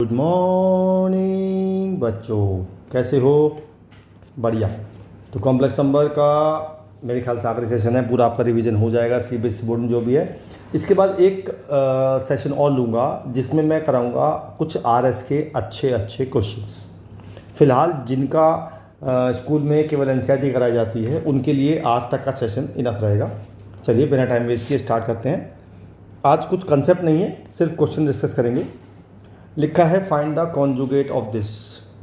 Good morning बच्चों, कैसे हो? बढ़िया। तो कॉम्प्लेक्स नंबर का मेरे ख्याल से आखिरी सेशन है, पूरा आपका रिवीजन हो जाएगा सीबीएसई बोर्ड में जो भी है। इसके बाद एक सेशन और लूँगा जिसमें मैं कराऊँगा कुछ आरएस के अच्छे अच्छे क्वेश्चंस। फ़िलहाल जिनका स्कूल में केवल एनसीईआरटी कराई जाती है उनके लिए आज तक का सेशन इनफ रहेगा। चलिए बिना टाइम वेस्ट किए स्टार्ट करते हैं। आज कुछ कंसेप्ट नहीं है, सिर्फ क्वेश्चन डिस्कस करेंगे। लिखा है find the conjugate of this.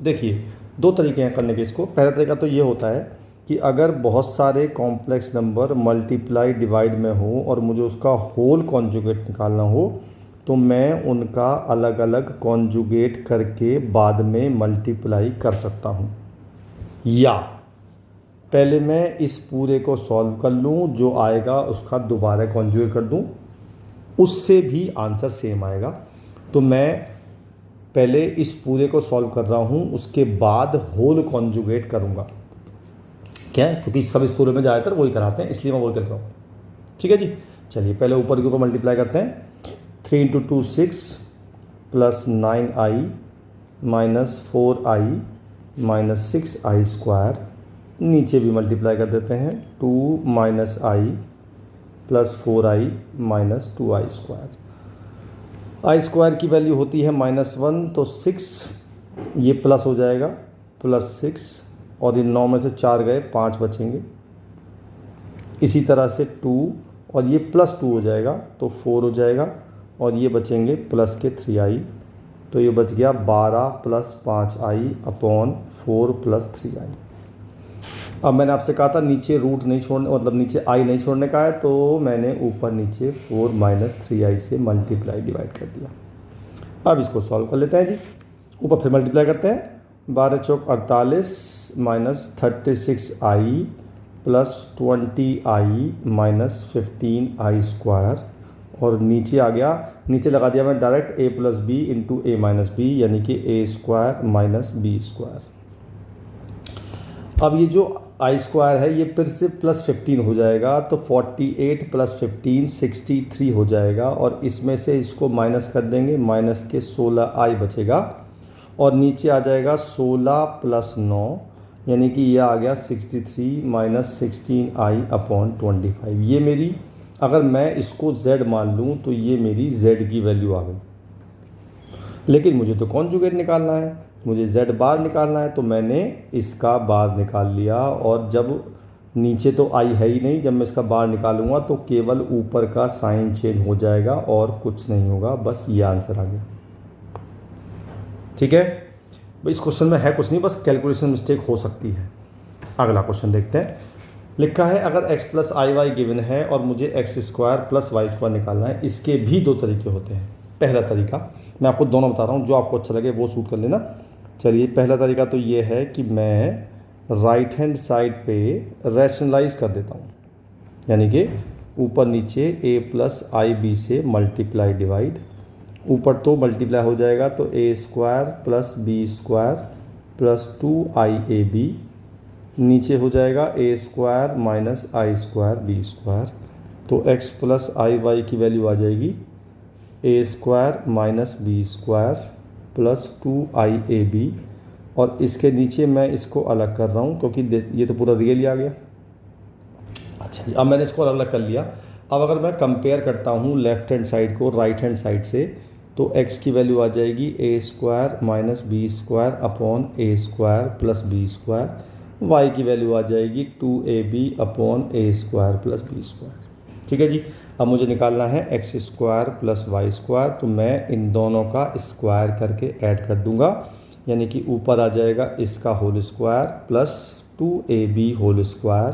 देखिए दो तरीके हैं करने के इसको। पहला तरीका तो ये होता है कि अगर बहुत सारे कॉम्प्लेक्स नंबर मल्टीप्लाई डिवाइड में हो और मुझे उसका होल कॉन्जुगेट निकालना हो तो मैं उनका अलग अलग कॉन्जुगेट करके बाद में मल्टीप्लाई कर सकता हूँ, या पहले मैं इस पूरे को सॉल्व कर लूँ, जो आएगा उसका दोबारा कॉन्जुगेट कर दूँ, उससे भी आंसर सेम आएगा। तो मैं पहले इस पूरे को सॉल्व कर रहा हूँ, उसके बाद होल कॉन्जुगेट करूँगा। क्या है, क्योंकि सब इस पूरे में ज़्यादातर वही कराते हैं, इसलिए मैं वही कर रहा हूँ। ठीक है जी। चलिए पहले ऊपर के ऊपर मल्टीप्लाई करते हैं। 3 × 2 6 plus 9i minus 4i minus 6i square. नीचे भी मल्टीप्लाई कर देते हैं। 2 minus i plus 4i minus 2i square. I square की वैल्यू होती है -1, तो 6 ये प्लस हो जाएगा, +6, और इन 9 में से 4 गए, 5 बचेंगे। इसी तरह से 2 और ये +2 हो जाएगा तो 4 हो जाएगा, और ये बचेंगे प्लस के 3i, तो ये बच गया 12 + 5i अपॉन 4 + 3i। अब मैंने आपसे कहा था नीचे रूट नहीं छोड़ने, मतलब नीचे i नहीं छोड़ने का है, तो मैंने ऊपर नीचे 4 - 3i से मल्टीप्लाई डिवाइड कर दिया। अब इसको सॉल्व कर लेते हैं जी। ऊपर फिर मल्टीप्लाई करते हैं। 12 चौक 48 minus 36i plus 20i minus 15i square, और नीचे आ गया, नीचे लगा दिया मैं direct a + b into a - b, यानी कि a square minus b square. अब ये जो आई स्क्वायर है ये फिर से +15 हो जाएगा, तो 48 + 15 63 हो जाएगा, और इसमें से इसको माइनस कर देंगे, माइनस के 16i बचेगा, और नीचे आ जाएगा 16 + 9, यानी कि ये आ गया 63 - 16i अपॉन 25। ये मेरी, अगर मैं इसको z मान लूँ तो ये मेरी z की वैल्यू आ गई। लेकिन मुझे तो कॉन्जुगेट निकालना है, मुझे z बार निकालना है, तो मैंने इसका बार निकाल लिया, और जब नीचे तो i है ही नहीं, जब मैं इसका बार निकालूंगा तो केवल ऊपर का साइन चेंज हो जाएगा और कुछ नहीं होगा, बस ये आंसर आ गया। ठीक है भाई, इस क्वेश्चन में है कुछ नहीं, बस कैलकुलेशन मिस्टेक हो सकती है। अगला क्वेश्चन देखते हैं। लिखा है अगर x + iy गिवन है और मुझे x² + y² निकालना है। इसके भी दो तरीके होते हैं। पहला तरीका, मैं आपको दोनों बता रहा हूँ, जो आपको अच्छा लगे वो शूट कर लेना। चलिए पहला तरीका तो ये है कि मैं राइट हैंड साइड पे रैशनलाइज कर देता हूँ, यानी कि ऊपर नीचे a + ib से मल्टीप्लाई डिवाइड। ऊपर तो मल्टीप्लाई हो जाएगा, तो a² + b² + 2iab, नीचे हो जाएगा a² - i² b²। तो x + iy की वैल्यू आ जाएगी a² - b² + 2iab, और इसके नीचे मैं इसको अलग कर रहा हूँ क्योंकि ये तो पूरा रियल ही आ गया। अच्छा, अब मैंने इसको अलग कर लिया। अब अगर मैं कंपेयर करता हूँ लेफ्ट हैंड साइड को राइट हैंड साइड से, तो x की वैल्यू आ जाएगी a² - b² upon a² + b²। y की वैल्यू आ जाएगी 2ab अपॉन a² + b²। ठीक है जी। अब मुझे निकालना है x² + y², तो मैं इन दोनों का स्क्वायर करके ऐड कर दूंगा, यानी कि ऊपर आ जाएगा इसका whole square plus 2ab whole square,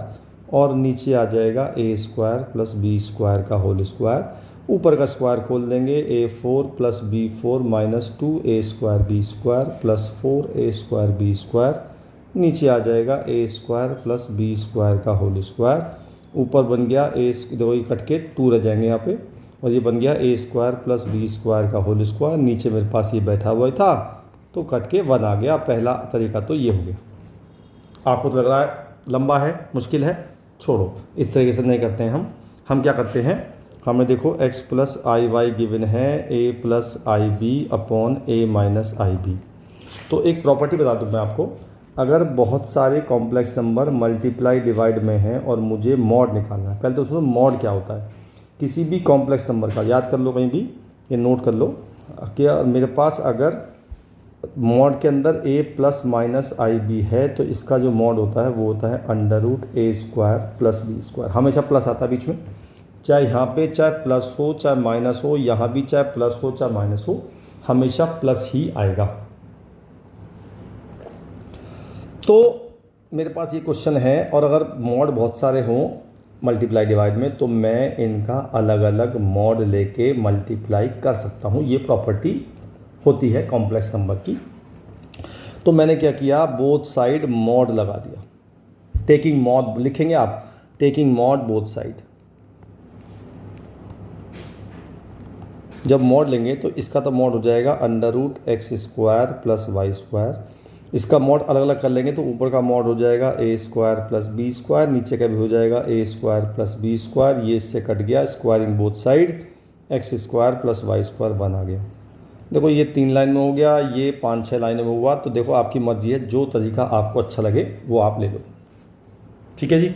और नीचे आ जाएगा a² + b² का होल स्क्वायर। ऊपर का स्क्वायर खोल देंगे, a4 + b4 minus 2a² b² + 4a² b²। नीचे आ जाएगा a² + b² का होल स्क्वायर। ऊपर बन गया दो ही कट के 2 रह जाएंगे यहाँ पे, और ये बन गया a² + b² का होल स्क्वायर। नीचे मेरे पास ये बैठा हुआ था तो कट के 1 आ गया। पहला तरीका तो ये हो गया। आपको तो लग रहा है लंबा है, मुश्किल है, छोड़ो, इस तरीके से नहीं करते हैं हम क्या करते हैं, हमें देखो x plus i y given है a plus i b upon a minus i b. तो एक प्रॉपर्टी बता दूँ मैं आपको, अगर बहुत सारे कॉम्प्लेक्स नंबर मल्टीप्लाई डिवाइड में हैं और मुझे मॉड निकालना है, पहले तो उसमें मॉड क्या होता है, किसी भी कॉम्प्लेक्स नंबर का याद कर लो, कहीं भी ये नोट कर लो कि मेरे पास अगर मॉड के अंदर a plus minus i b है तो इसका जो मॉड होता है वो होता है under root A square plus B square. हमेशा प्लस आता है बीच में, चाहे यहाँ पे चाहे प्लस हो चाहे माइनस हो, यहाँ भी चाहे प्लस हो चाहे माइनस हो, हमेशा प्लस ही आएगा। तो मेरे पास ये क्वेश्चन है और अगर मॉड बहुत सारे हों मल्टीप्लाई डिवाइड में तो मैं इनका अलग अलग मॉड लेके मल्टीप्लाई कर सकता हूँ। ये प्रॉपर्टी होती है कॉम्प्लेक्स नंबर की। तो मैंने क्या किया, बोथ साइड मॉड लगा दिया। टेकिंग मॉड लिखेंगे आप, टेकिंग मॉड बोथ साइड। जब मॉड लेंगे तो इसका तो मॉड हो जाएगा under root x square plus y square. इसका मॉड अलग अलग कर लेंगे तो ऊपर का मॉड हो जाएगा a square plus B square, नीचे का भी हो जाएगा a square plus B square. ये इससे कट गया, squaring both side, x square plus y square बन आ गया। देखो ये 3 लाइन में हो गया, ये 5-6 लाइनों में हुआ। तो देखो आपकी मर्जी है, जो तरीका आपको अच्छा लगे वो आप ले लो। ठीक है जी,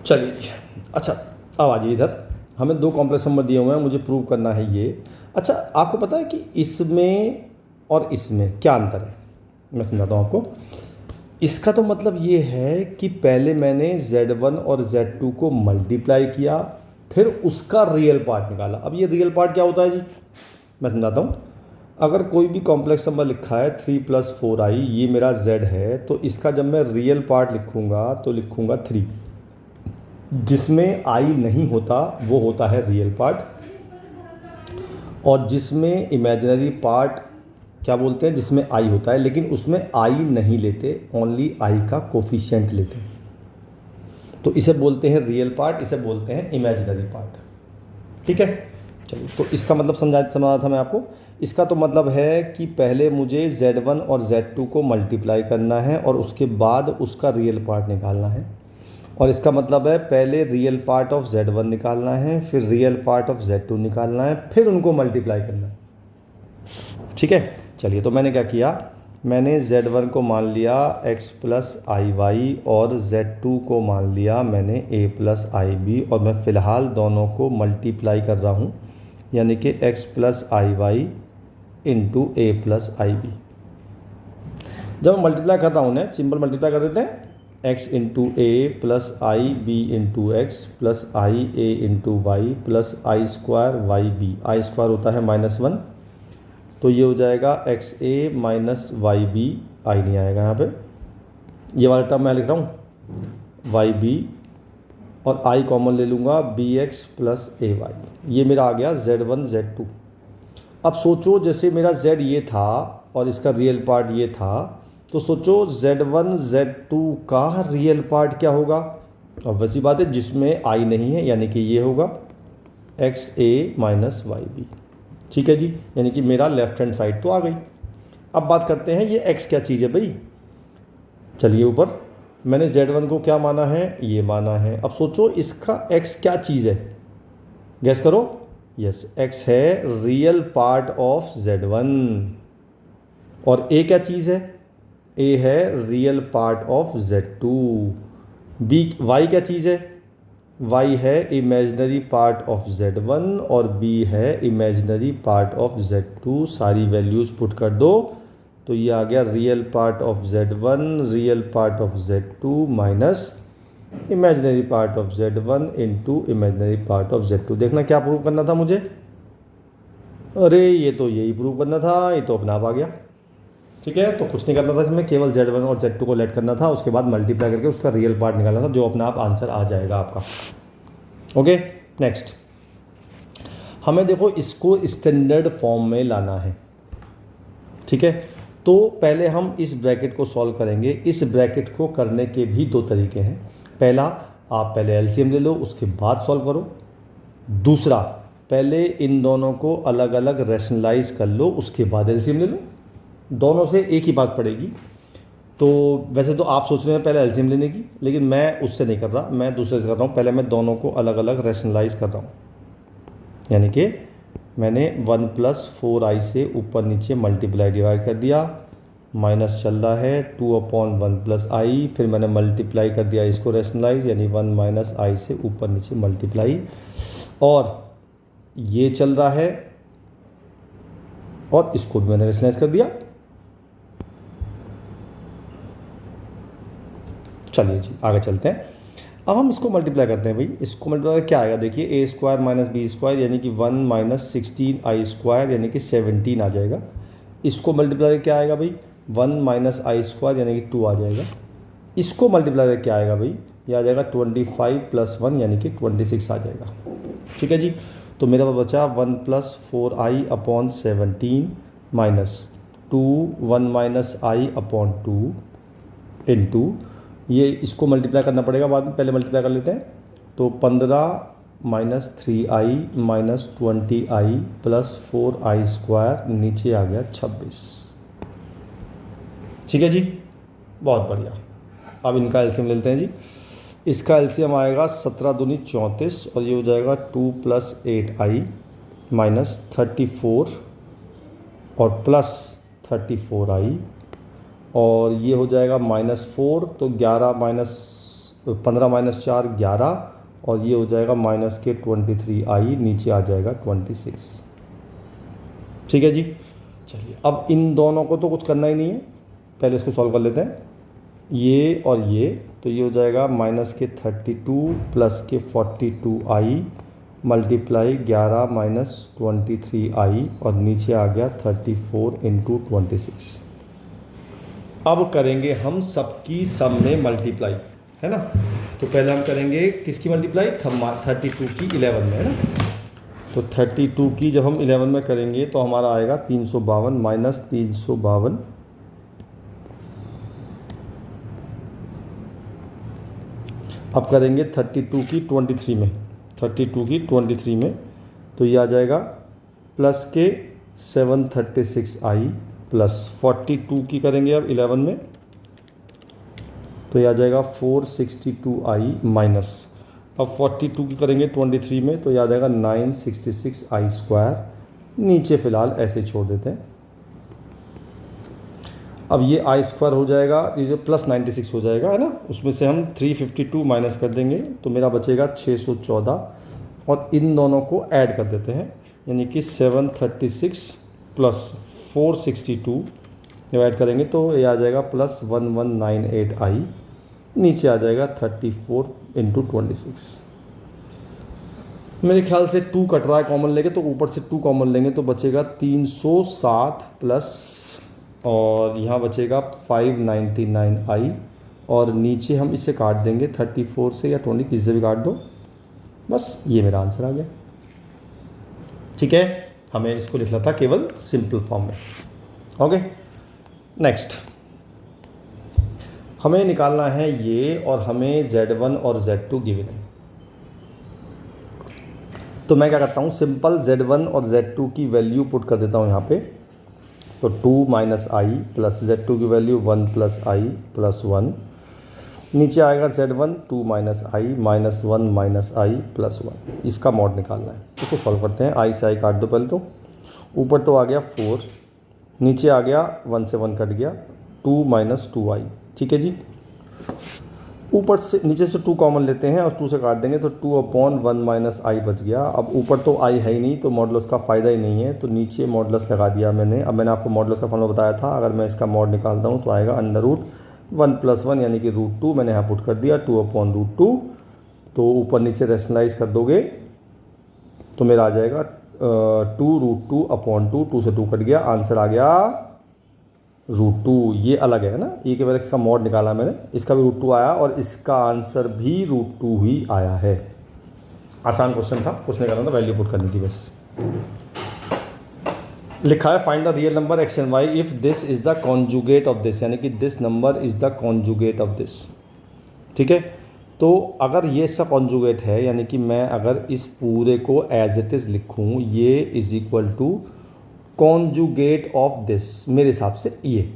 चलिए जी। अच्छा अब आ जाइए इधर, हमें 2 कॉम्प्लेक्स नंबर दिए हुए हैं, मुझे प्रूव करना है ये। अच्छा आपको पता है कि इसमें और इसमें क्या अंतर है? मैं समझाता हूँ आपको। इसका तो मतलब ये है कि पहले मैंने Z1 और Z2 को मल्टीप्लाई किया, फिर उसका रियल पार्ट निकाला। अब ये रियल पार्ट क्या होता है जी, मैं समझाता हूँ। अगर कोई भी कॉम्प्लेक्स नंबर लिखा है 3 + 4i, ये मेरा Z है, तो इसका जब मैं रियल पार्ट लिखूँगा तो लिखूँगा 3। जिसमें i नहीं होता वो होता है रियल पार्ट, और जिसमें इमेजिनरी पार्ट क्या बोलते हैं, जिसमें i होता है लेकिन उसमें i नहीं लेते, ओनली i का कोफिशिएंट लेते हैं, तो इसे बोलते हैं रियल पार्ट, इसे बोलते हैं इमेजिनरी पार्ट। ठीक है, चलिए। तो इसका मतलब समझा था मैं आपको। इसका तो मतलब है कि पहले मुझे Z1 और Z2 को मल्टीप्लाई करना है और उसके बाद उसका रियल पार्ट निकालना है। और इसका मतलब है पहले रियल पार्ट ऑफ Z1 निकालना है, फिर रियल पार्ट ऑफ Z2 निकालना है, फिर उनको मल्टीप्लाई करना है। ठीक है, चलिए। तो मैंने क्या किया, मैंने Z1 को मान लिया x प्लस आई वाई और Z2 को मान लिया मैंने a प्लस आई बी, और मैं फ़िलहाल दोनों को मल्टीप्लाई कर रहा हूँ, यानी कि x plus i y into a plus i b. जब मैं मल्टीप्लाई कर रहा हूँ ना, सिंपल मल्टीप्लाई कर देते हैं, x into A plus i B into x plus I A into Y plus I square Y B. I square होता है -1, तो ये हो जाएगा एक्स ए माइनस वाई बी। आई नहीं आएगा यहाँ पे, ये वाला टर्म मैं लिख रहा हूँ वाई बी, और आई कॉमन ले लूँगा बी एक्स प्लस ए वाई। ये मेरा आ गया Z1 Z2। अब सोचो जैसे मेरा Z ये था और इसका रियल पार्ट ये था, तो सोचो Z1 Z2 का रियल पार्ट क्या होगा। अब वैसी बात है, जिसमें आई नहीं है, यानी कि ये होगा एक्स ए माइनस वाई बी। ठीक है जी, यानी कि मेरा लेफ्ट हैंड साइड तो आ गई। अब बात करते हैं ये x क्या चीज़ है भाई। चलिए ऊपर मैंने Z1 को क्या माना है, ये माना है। अब सोचो इसका x क्या चीज़ है, गैस करो। यस, x है रियल पार्ट ऑफ Z1, और a क्या चीज़ है, a है real part of Z2। y क्या चीज़ है, y है इमेजिनरी पार्ट ऑफ Z1 और b है इमेजिनरी पार्ट ऑफ Z2। सारी वैल्यूज़ पुट कर दो तो ये आ गया real part of Z1 real part of Z2 minus imaginary part of Z1 into imaginary part of Z2। देखना क्या प्रूव करना था मुझे, अरे ये तो यही प्रूव करना था, ये तो अपना आप आ गया। ठीक है, तो कुछ नहीं करना था इसमें, केवल Z1 और Z2 को लेट करना था, उसके बाद मल्टीप्लाई करके उसका रियल पार्ट निकालना था, जो अपना आप आंसर आ जाएगा आपका। ओके, नेक्स्ट हमें देखो इसको स्टैंडर्ड फॉर्म में लाना है। ठीक है, तो पहले हम इस ब्रैकेट को सॉल्व करेंगे। इस ब्रैकेट को करने के भी 2 तरीके हैं। पहला, आप पहले एलसीएम ले लो, उसके बाद सॉल्व करो। दूसरा, पहले इन दोनों को अलग अलग रैशनलाइज कर लो, उसके बाद एलसीएम ले लो। दोनों से एक ही बात पड़ेगी। तो वैसे तो आप सोच रहे हैं पहले एलसीएम लेने की, लेकिन मैं उससे नहीं कर रहा, मैं दूसरे से कर रहा हूँ। पहले मैं दोनों को अलग अलग रैशनलाइज कर रहा हूँ। यानी कि मैंने 1 + 4i से ऊपर नीचे मल्टीप्लाई डिवाइड कर दिया, माइनस चल रहा है 2/1 + i, फिर मैंने मल्टीप्लाई कर दिया इसको रेशनलाइज, यानी 1 - i से ऊपर नीचे मल्टीप्लाई, और ये चल रहा है और इसको भी मैंने रेशनलाइज कर दिया। चलिए जी आगे चलते हैं। अब हम इसको मल्टीप्लाई करते हैं भाई। इसको मल्टीप्लाई क्या आएगा, देखिए a² - b² यानी कि 1 - 16i² यानी कि 17 आ जाएगा। इसको मल्टीप्लाई क्या आएगा भाई, 1 - i² यानी कि 2 आ जाएगा। इसको मल्टीप्लाई क्या आएगा भाई, ये आ जाएगा 25 + 1 यानी कि 26 आ जाएगा। ठीक है जी। तो मेरा बचा 1 + 4i/17 माइनस 2 1 - i/2 इंटू, ये इसको मल्टीप्लाई करना पड़ेगा बाद में, पहले मल्टीप्लाई कर लेते हैं। तो 15 - 3i - 20i + 4i², नीचे आ गया 26। ठीक है जी, बहुत बढ़िया। अब इनका एलसीएम लेते हैं जी। इसका एलसीएम आएगा 17 दूनी 34 और ये हो जाएगा 2 + 8i - 34 और प्लस 34i, और ये हो जाएगा -4, तो 15 - 4 11, और ये हो जाएगा माइनस के 23i, नीचे आ जाएगा 26। ठीक है जी। चलिए अब इन दोनों को तो कुछ करना ही नहीं है, पहले इसको सॉल्व कर लेते हैं। ये और ये, तो ये हो जाएगा -32 प्लस के 42i मल्टीप्लाई 11 - 23i, और नीचे आ गया 34 × 26। अब करेंगे हम सबकी सम में मल्टीप्लाई, है ना। तो पहले हम करेंगे किसकी मल्टीप्लाई, 32 की 11 में, है ना। तो 32 की जब हम 11 में करेंगे तो हमारा आएगा 352 - 352। अब करेंगे 32 की 23 में, 32 की 23 में, तो ये आ जाएगा प्लस के 736i प्लस 42 की करेंगे अब 11 में, तो ये आ जाएगा 462i माइनस, अब 42 की करेंगे 23 में, तो ये आ जाएगा 966i²। नीचे फ़िलहाल ऐसे छोड़ देते हैं। अब ये i² हो जाएगा, ये जो प्लस 96 हो जाएगा, है ना, उसमें से हम 352 माइनस कर देंगे, तो मेरा बचेगा 614, और इन दोनों को ऐड कर देते हैं, यानी कि 736 प्लस 462 जब ऐड करेंगे तो ये आ जाएगा प्लस 1198i, नीचे आ जाएगा 34 × 26। मेरे ख्याल से 2 कट रहा है कॉमन लेंगे, तो ऊपर से 2 कॉमन लेंगे तो बचेगा 307 प्लस, और यहाँ बचेगा 599i, और नीचे हम इसे काट देंगे 34 से या 20 किसी से भी काट दो, बस ये मेरा आंसर आ गया। ठीक है, हमें इसको लिखना था केवल सिंपल फॉर्म में। ओके, नेक्स्ट हमें निकालना है ये, और हमें Z1 और Z2 गिवन है। तो मैं क्या करता हूँ, सिंपल Z1 और Z2 की वैल्यू पुट कर देता हूँ यहाँ पे। तो 2 - i प्लस Z2 की वैल्यू 1 + i + 1, नीचे आएगा Z1 2 - i -1 - i + 1। इसका मॉड निकालना है, इसको सॉल्व करते हैं। i से i काट दो पहले, तो ऊपर तो आ गया 4, नीचे आ गया 1 से 1 कट गया 2 - 2i। ठीक है जी, ऊपर से नीचे से 2 कॉमन लेते हैं और 2 से काट देंगे, तो 2/1 - i बच गया। अब ऊपर तो i है ही नहीं, तो मॉडुलस का फ़ायदा ही नहीं है, तो नीचे मॉडुलस लगा दिया मैंने। अब मैंने आपको मॉडुलस का फॉर्मूला बताया था, अगर मैं इसका मॉड निकालता हूँ तो आएगा √1 + 1 यानी कि √2, मैंने यहाँ पुट कर दिया 2/√2। तो ऊपर नीचे रेशनलाइज कर दोगे तो मेरा आ जाएगा 2√2/2, 2 से 2 कट गया, आंसर आ गया √2। ये अलग है ना, ये केवल इसका मॉड निकाला मैंने, इसका भी √2 आया और इसका आंसर भी √2 ही आया है। आसान क्वेश्चन था, कुछ नहीं करना था, वैल्यू पुट करनी थी बस। लिखा है find the real number x and y if this is the conjugate of this, यानी कि this number is the conjugate of this. ठीक है, तो अगर ये इसका कॉन्जुगेट है, यानी कि मैं अगर इस पूरे को एज इट इज़ लिखूँ, ये is equal to conjugate of this, मेरे हिसाब से ये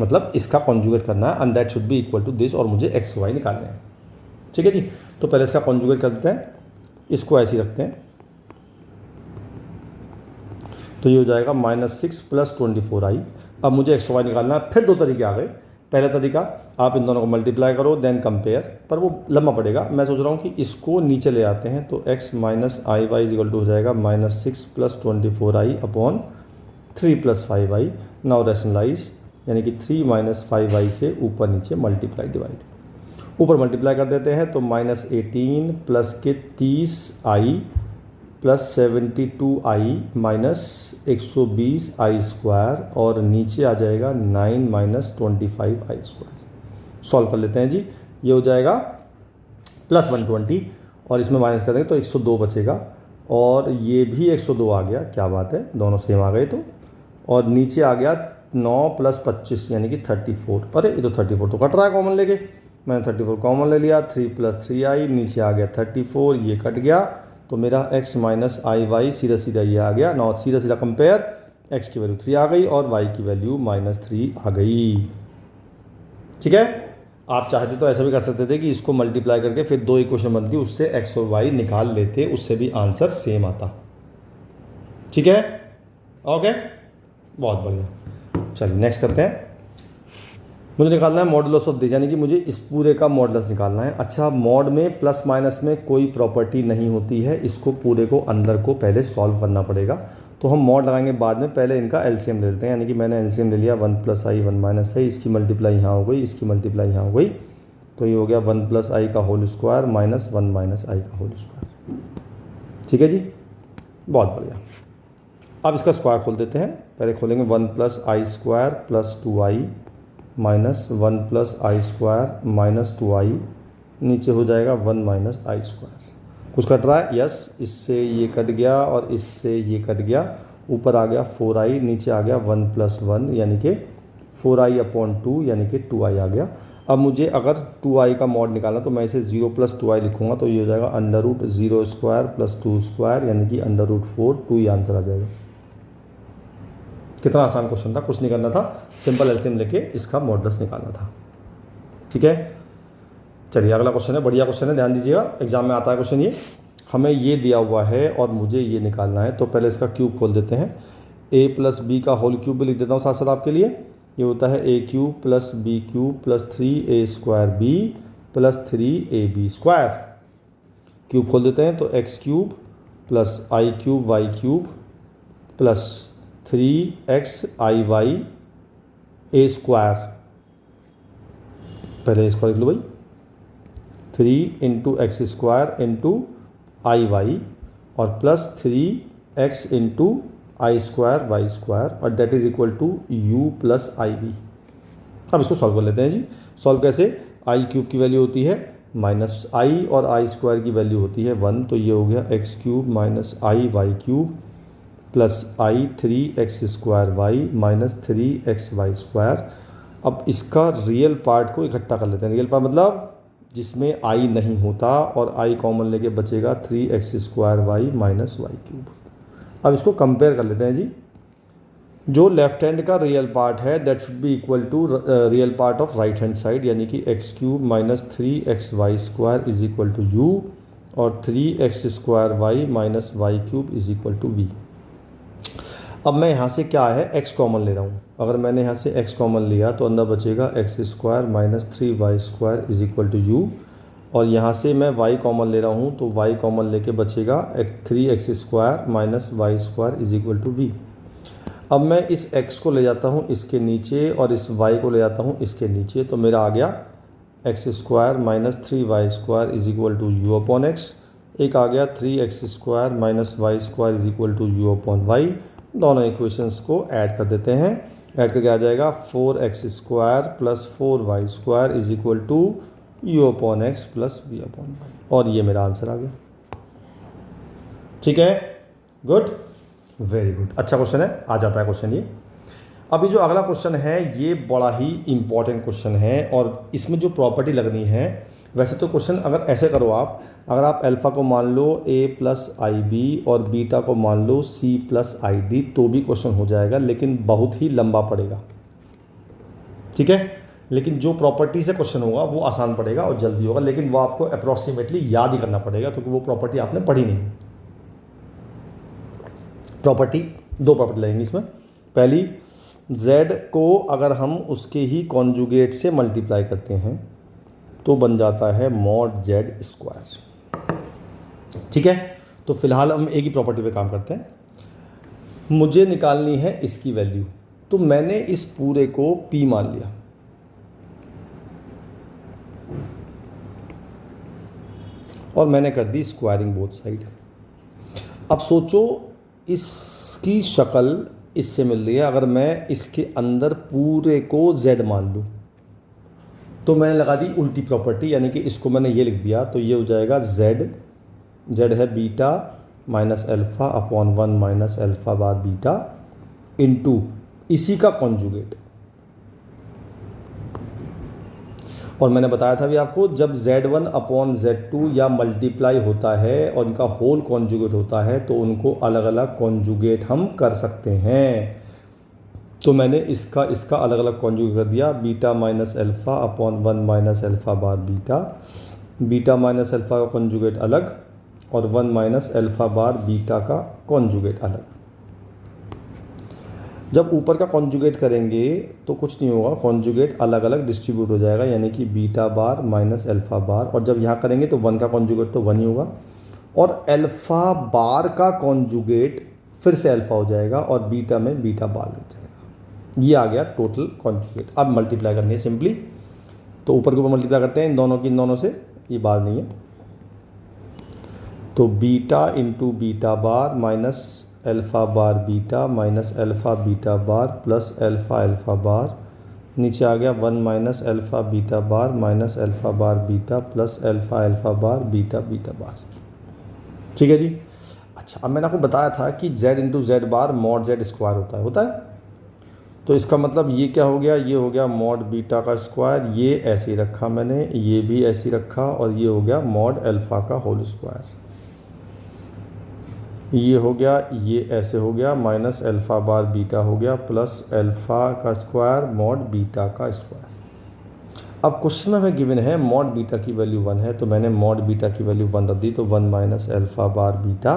मतलब इसका कॉन्जुगेट करना है, and that should be equal to this, और मुझे एक्स वाई निकालने हैं। ठीक है जी, तो पहले इसका कॉन्जुगेट कर देते हैं, इसको ऐसे ही रखते हैं, तो ये हो जाएगा -6 + 24i। अब मुझे एक्स वाई निकालना है। फिर दो तरीके आ गए। पहला तरीका, आप इन दोनों को मल्टीप्लाई करो देन कंपेयर, पर वो लंबा पड़ेगा। मैं सोच रहा हूँ कि इसको नीचे ले आते हैं, तो x - iy = हो जाएगा -6 + 24i upon 3 + 5i। Now rationalise, यानी कि 3 - 5i से ऊपर नीचे मल्टीप्लाई डिवाइड। ऊपर मल्टीप्लाई कर देते हैं तो -18 प्लस के 30i plus 72i minus 120i² और नीचे आ जाएगा 9 - 25i²। सॉल्व कर लेते हैं जी। ये हो जाएगा +120 और इसमें माइनस कर देंगे तो 102 बचेगा और ये भी 102 आ गया। क्या बात है, दोनों सेम आ गए। तो और नीचे आ गया 9 + 25 यानी कि 34। अरे ये तो 34 तो कट रहा है कॉमन लेके, मैंने 34 कॉमन ले लिया। 3 + 3i नीचे आ गया 34, ये कट गया तो मेरा x - iy सीधा सीधा ये आ गया। नौ सीधा सीधा कंपेयर, x की वैल्यू 3 आ गई और y की वैल्यू -3 आ गई। ठीक है, आप चाहते तो ऐसा भी कर सकते थे कि इसको मल्टीप्लाई करके फिर दो इक्वेशन बनती, उससे x और y निकाल लेते, उससे भी आंसर सेम आता। ठीक है, ओके, बहुत बढ़िया। चलिए नेक्स्ट करते हैं। मुझे निकालना है मॉडुलस ऑफ दिस, यानी कि मुझे इस पूरे का मॉडुलस निकालना है। अच्छा, मॉड में प्लस माइनस में कोई प्रॉपर्टी नहीं होती है, इसको पूरे को अंदर को पहले सॉल्व करना पड़ेगा। तो हम मॉड लगाएंगे बाद में, पहले इनका एलसीएम ले लेते हैं। यानी कि मैंने एलसीएम ले लिया 1 + i 1 - i, इसकी मल्टीप्लाई यहाँ हो गई, इसकी मल्टीप्लाई यहाँ हो गई, तो ये हो गया 1 + i का होल स्क्वायर माइनस 1 - i का होल स्क्वायर। ठीक है जी, बहुत बढ़िया। अब इसका स्क्वायर खोल देते हैं। पहले खोलेंगे 1 + i² + 2i minus 1 + i² minus 2i, नीचे हो जाएगा 1 - i²। कुछ कट रहा है? यस, इससे ये कट गया और इससे ये कट गया। ऊपर आ गया 4i, नीचे आ गया 1 + 1 यानी कि 4i/2 यानी कि 2i आ गया। अब मुझे अगर 2i का मॉड निकालना तो मैं इसे 0 + 2i लिखूंगा, तो ये हो जाएगा √0² + 2² यानी कि √4, 2 ही आंसर आ जाएगा। कितना आसान क्वेश्चन था, कुछ नहीं करना था, सिंपल एलसीएम लेके इसका मॉडुलस निकालना था। ठीक है, चलिए अगला क्वेश्चन है, बढ़िया क्वेश्चन है, ध्यान दीजिएगा, एग्जाम में आता है क्वेश्चन ये। हमें ये दिया हुआ है और मुझे ये निकालना है, तो पहले इसका क्यूब खोल देते हैं। a + b का होल क्यूब भी लिख देता हूँ साथ साथ आपके लिए। ये होता है a³ + b³ + 3a²b + 3ab²। Cube खोल देते हैं तो x³ + i³ y³ + 3xiy a²। पहले स्क्वायर लिख लो भाई, 3 × x² × iy और प्लस 3x × i² y² और that is equal to u + ib। अब इसको सॉल्व कर लेते हैं जी। सॉल्व कैसे? i³ की वैल्यू होती है -i और i² की वैल्यू होती है 1, तो ये हो गया x³ - i y³ plus i 3x² minus 3xy²। अब इसका रियल पार्ट को इकट्ठा कर लेते हैं। रियल पार्ट मतलब जिसमें i नहीं होता और i कॉमन लेके बचेगा 3x² माइनस y³। अब इसको कंपेयर कर लेते हैं जी। जो लेफ्ट हैंड का रियल पार्ट है that should be equal to real part of right hand side, यानी कि x³ minus 3xy² is equal to u और 3x² minus y³ is equal to v। अब मैं यहाँ से क्या है x कॉमन ले रहा हूँ। अगर मैंने यहाँ से x कॉमन लिया तो अंदर बचेगा x² minus 3y² is equal to u और यहाँ से मैं y कॉमन ले रहा हूँ तो y कॉमन लेके बचेगा 3x² minus y² is equal to v। अब मैं इस x को ले जाता हूँ इसके नीचे और इस y को ले जाता हूँ इसके नीचे, तो मेरा आ गया x² minus 3y² is equal to u/x। एक आ गया 3x² minus y² is equal to u/y। दोनों इक्वेशंस को ऐड कर देते हैं। ऐड करके आ जाएगा 4x² plus 4y² is equal to u/x plus v/y और ये मेरा आंसर आ गया। ठीक है, गुड, वेरी गुड, अच्छा क्वेश्चन है, आ जाता है क्वेश्चन ये। अभी जो अगला क्वेश्चन है ये बड़ा ही इंपॉर्टेंट क्वेश्चन है और इसमें जो प्रॉपर्टी लगनी है, वैसे तो क्वेश्चन अगर ऐसे करो आप, अगर आप अल्फ़ा को मान लो a + ib और बीटा को मान लो c + id तो भी क्वेश्चन हो जाएगा, लेकिन बहुत ही लंबा पड़ेगा। ठीक है, लेकिन जो प्रॉपर्टी से क्वेश्चन होगा वो आसान पड़ेगा और जल्दी होगा, लेकिन वो आपको अप्रॉक्सीमेटली याद ही करना पड़ेगा क्योंकि वो प्रॉपर्टी आपने पढ़ी नहीं। प्रॉपर्टी दो प्रॉपर्टी लगेंगी इसमें। पहली, z को अगर हम उसके ही कॉन्जुगेट से मल्टीप्लाई करते हैं तो बन जाता है मॉड z स्क्वायर। ठीक है, तो फिलहाल हम एक ही प्रॉपर्टी पे काम करते हैं। मुझे निकालनी है इसकी वैल्यू, तो मैंने इस पूरे को p मान लिया। और मैंने कर दी स्क्वायरिंग बोथ साइड। अब सोचो इसकी शक्ल इससे मिल रही है, अगर मैं इसके अंदर पूरे को z मान लूँ तो मैंने लगा दी उल्टी प्रॉपर्टी, यानी कि इसको मैंने ये लिख दिया, तो ये हो जाएगा z है beta minus alpha upon 1 minus alpha bar beta into इसी का कॉन्जुगेट। और मैंने बताया था भी आपको, जब z1 अपॉन z2 या मल्टीप्लाई होता है और इनका होल कॉन्जुगेट होता है तो उनको अलग अलग कॉन्जुगेट हम कर सकते हैं। तो मैंने इसका अलग अलग कॉन्जुगेट कर दिया, beta minus alpha upon 1 minus alpha bar beta minus alpha का कॉन्जुगेट अलग और 1 माइनस अल्फ़ा बार बीटा का कॉन्जुगेट अलग। जब ऊपर का कॉन्जुगेट करेंगे तो कुछ नहीं होगा, कॉन्जुगेट अलग अलग डिस्ट्रीब्यूट हो जाएगा, यानी कि बीटा बार माइनस अल्फ़ा बार। और जब यहाँ करेंगे तो 1 का कॉन्जुगेट तो 1 ही होगा और अल्फ़ा बार का कॉन्जुगेट फिर से अल्फ़ा हो जाएगा और बीटा में बीटा बार लग जाएगा। ये आ गया टोटल कॉन्जुगेट। अब मल्टीप्लाई करनी है सिंपली, तो ऊपर के ऊपर मल्टीप्लाई करते हैं इन दोनों की इन दोनों से, ये बार नहीं है, तो बीटा इंटू बीटा बार minus alpha bar beta minus alpha beta बार प्लस अल्फ़ा अल्फ़ा बार, नीचे आ गया 1 माइनस अल्फ़ा बीटा बार minus alpha bar beta plus alpha alpha bar beta beta बार। ठीक है जी। अच्छा, अब मैंने आपको बताया था कि z इंटू जेड बार मॉड z स्क्वायर होता है। तो इसका मतलब ये क्या हो गया, ये हो गया मॉड बीटा का स्क्वायर, ये ऐसे ही रखा मैंने, ये भी ऐसे ही रखा, और ये हो गया मॉड अल्फ़ा का होल स्क्वायर। ये हो गया, ये ऐसे हो गया, माइनस अल्फ़ा बार बीटा हो गया प्लस अल्फ़ा का स्क्वायर मॉड बीटा का स्क्वायर। अब क्वेश्चन में हमें गिवन है मॉड बीटा की वैल्यू 1 है, तो मैंने मॉड बीटा की वैल्यू 1 रख दी, तो 1 minus alpha bar beta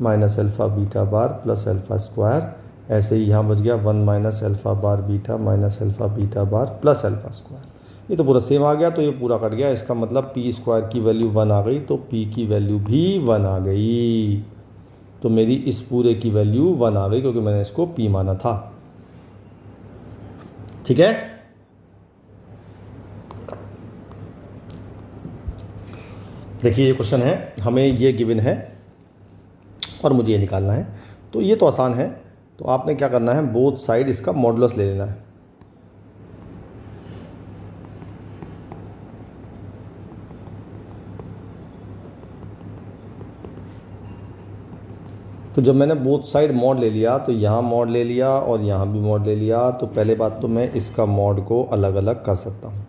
minus alpha beta बार प्लस अल्फ़ा स्क्वायर। ऐसे ही यहाँ बच गया 1 minus alpha bar beta minus alpha beta बार प्लस अल्फ़ा स्क्वायर। ये तो पूरा सेम आ गया, तो ये पूरा कट गया। इसका मतलब पी स्क्वायर की वैल्यू 1 आ गई, तो पी की वैल्यू भी 1 आ गई। तो मेरी इस पूरे की वैल्यू 1 आ गई क्योंकि मैंने इसको p माना था। ठीक है, देखिए ये क्वेश्चन है, हमें ये गिवन है और मुझे ये निकालना है। तो ये तो आसान है, तो आपने क्या करना है, बोथ साइड इसका मॉडुलस ले लेना है। तो जब मैंने बोथ साइड मॉड ले लिया, तो यहाँ मॉड ले लिया और यहाँ भी मॉड ले लिया, तो पहले बात तो मैं इसका मॉड को अलग अलग कर सकता हूँ।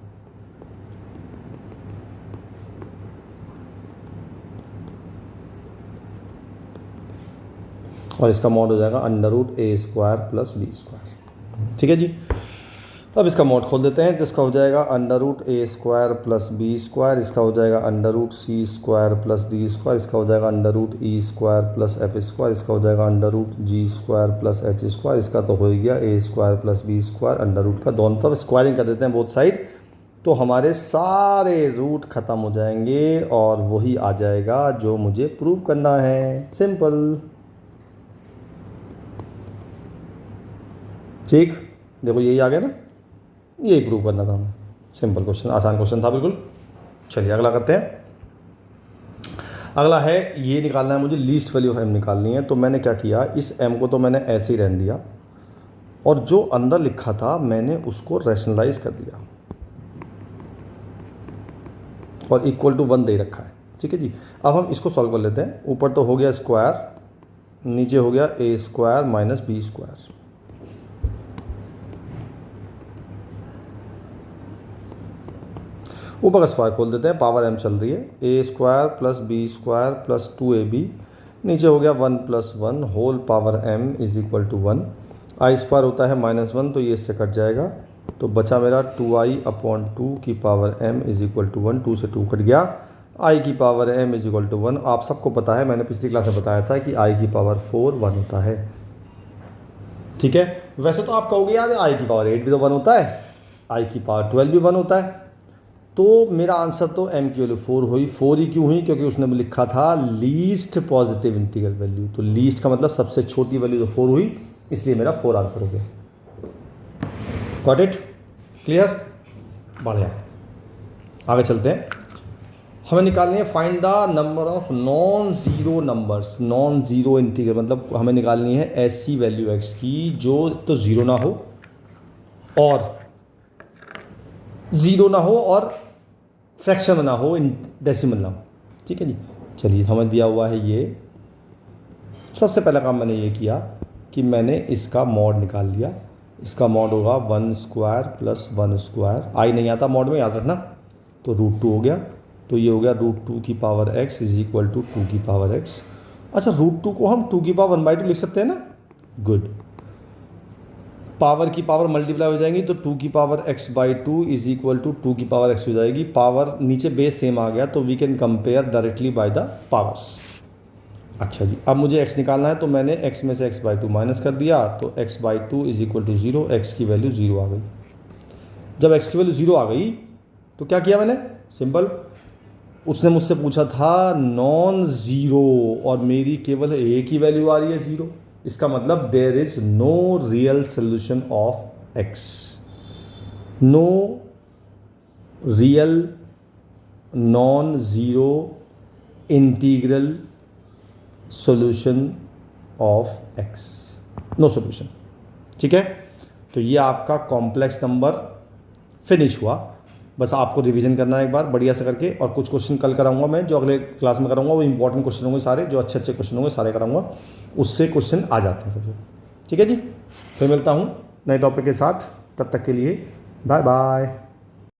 और इसका मॉड हो जाएगा under root A square plus B square. ठीक है जी। अब इसका मॉड खोल देते हैं, तो इसका हो जाएगा under root A square plus B square, इसका हो जाएगा under root C square plus D square, इसका हो जाएगा under root E square plus F square, इसका हो जाएगा under root G square plus H square, इसका तो हो गया A square plus B square under root का दोनों तरफ स्क्वायरिंग कर देते हैं बोथ साइड, तो हमारे सारे रूट ख़त्म हो जाएंगे और वही आ जाएगा जो मुझे प्रूव करना है। सिंपल। ठीक, देखो यही आ गया ना, यही प्रूव करना था हमें। सिंपल क्वेश्चन, आसान क्वेश्चन था बिल्कुल। चलिए अगला करते हैं। अगला है, ये निकालना है मुझे लीस्ट वैल्यू ऑफ m निकालनी है। तो मैंने क्या किया, इस m को तो मैंने ऐसे ही रहने दिया और जो अंदर लिखा था मैंने उसको रैशनलाइज कर दिया और इक्वल टू 1 दे रखा है। ठीक है जी। अब हम इसको सॉल्व कर लेते हैं। ऊपर तो हो गया स्क्वायर, नीचे हो गया A square minus B square. ऊपर का स्क्वायर खोल देते हैं, पावर m चल रही है, A square plus B square plus 2ab, नीचे हो गया 1 plus 1 whole power m is equal to 1। I square होता है -1, तो ये इससे कट जाएगा, तो बचा मेरा 2i अपॉन 2 की power m is equal to 1। 2 से 2 कट गया, i की power m is equal to 1। आप सबको पता है, मैंने पिछली क्लास में बताया था कि i की पावर 4 1 होता है। ठीक है। वैसे तो आप कहोगे यार आई की पावर 8 भी तो 1 होता है, आई की पावर 12 भी 1 होता है, तो मेरा आंसर तो m की वैल्यू 4 हुई। 4 ही क्यों हुई? क्योंकि उसने लिखा था लीस्ट पॉजिटिव इंटीग्रल वैल्यू, तो लीस्ट का मतलब सबसे छोटी वैल्यू तो 4 हुई, इसलिए मेरा 4 आंसर हो गया। Got it? क्लियर? बढ़िया, आगे चलते हैं। हमें निकालनी है find the number of non zero numbers, non zero integral, मतलब हमें निकालनी है ऐसी वैल्यू x की जो तो ज़ीरो ना हो और ज़ीरो ना हो और फ्रैक्शन में ना हो, डेसिमल ना हो। ठीक है जी। चलिए, हमें दिया हुआ है ये। सबसे पहला काम मैंने ये किया कि मैंने इसका मॉड निकाल लिया। इसका मॉड होगा 1 स्क्वायर प्लस 1 स्क्वायर, आई नहीं आता मॉड में, याद रखना। तो √2 हो गया, तो ये हो गया √2 की power x is equal to 2 की पावर x। अच्छा, √2 को हम 2 की पावर 1/2 लिख सकते हैं ना? गुड। पावर की पावर मल्टीप्लाई हो जाएंगी तो 2 की power x/2 is equal to 2 की पावर x हो जाएगी। पावर नीचे बेस सेम आ गया, तो we can compare directly by the powers. अच्छा जी, अब मुझे x निकालना है, तो मैंने x में से x/2 माइनस कर दिया, तो x/2 is equal to 0, x की वैल्यू 0 आ गई। जब x की वैल्यू 0 आ गई तो क्या किया मैंने? सिंपल, उसने मुझसे पूछा था नॉन ज़ीरो और मेरी केवल a की वैल्यू आ रही है 0, इसका मतलब there is no real solution of x, no real non zero integral solution of x, no solution. ठीक है, तो ये आपका कॉम्प्लेक्स नंबर फिनिश हुआ। बस आपको रिवीजन करना है एक बार बढ़िया से करके, और कुछ क्वेश्चन कल कराऊंगा मैं, जो अगले क्लास में कराऊंगा, वो इंपॉर्टेंट क्वेश्चन होंगे सारे, जो अच्छे अच्छे क्वेश्चन होंगे सारे कराऊंगा, उससे क्वेश्चन आ जाते हैं। ठीक है जी, फिर मिलता हूँ नए टॉपिक के साथ, तब तक के लिए बाय बाय।